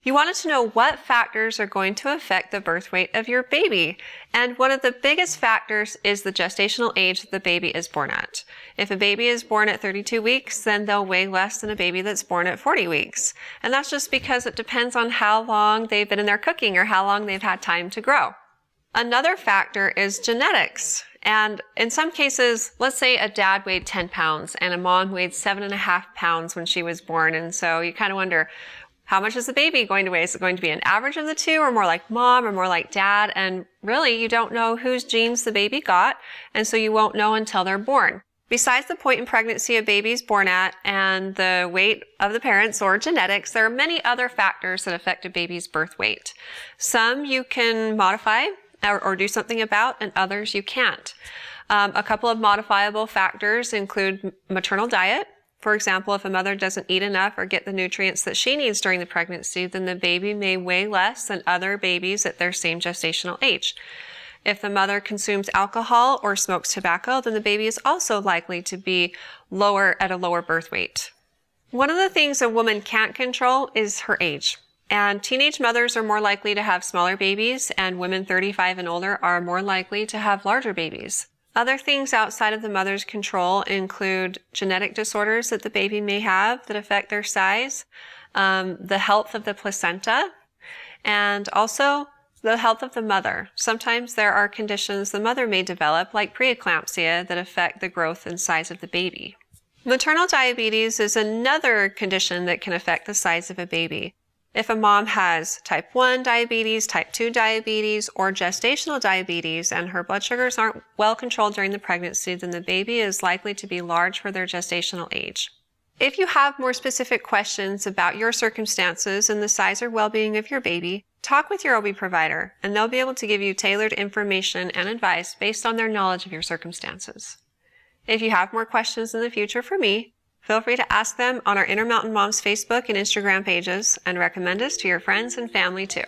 You wanted to know what factors are going to affect the birth weight of your baby. And one of the biggest factors is the gestational age that the baby is born at. If a baby is born at 32 weeks, then they'll weigh less than a baby that's born at 40 weeks. And that's just because it depends on how long they've been in there cooking or how long they've had time to grow. Another factor is genetics. And in some cases, let's say a dad weighed 10 pounds and a mom weighed 7.5 pounds when she was born. And so you kind of wonder, how much is the baby going to weigh? Is it going to be an average of the two, or more like mom, or more like dad? And really, you don't know whose genes the baby got, and so you won't know until they're born. Besides the point in pregnancy a baby is born at and the weight of the parents or genetics, there are many other factors that affect a baby's birth weight. Some you can modify or do something about, and others you can't. A couple of modifiable factors include maternal diet. For example, if a mother doesn't eat enough or get the nutrients that she needs during the pregnancy, then the baby may weigh less than other babies at their same gestational age. If the mother consumes alcohol or smokes tobacco, then the baby is also likely to be at a lower birth weight. One of the things a woman can't control is her age. And teenage mothers are more likely to have smaller babies, and women 35 and older are more likely to have larger babies. Other things outside of the mother's control include genetic disorders that the baby may have that affect their size, the health of the placenta, and also the health of the mother. Sometimes there are conditions the mother may develop, like preeclampsia, that affect the growth and size of the baby. Maternal diabetes is another condition that can affect the size of a baby. If a mom has type 1 diabetes, type 2 diabetes, or gestational diabetes, and her blood sugars aren't well controlled during the pregnancy, then the baby is likely to be large for their gestational age. If you have more specific questions about your circumstances and the size or well-being of your baby, talk with your OB provider, and they'll be able to give you tailored information and advice based on their knowledge of your circumstances. If you have more questions in the future for me, feel free to ask them on our Intermountain Moms Facebook and Instagram pages, and recommend us to your friends and family too.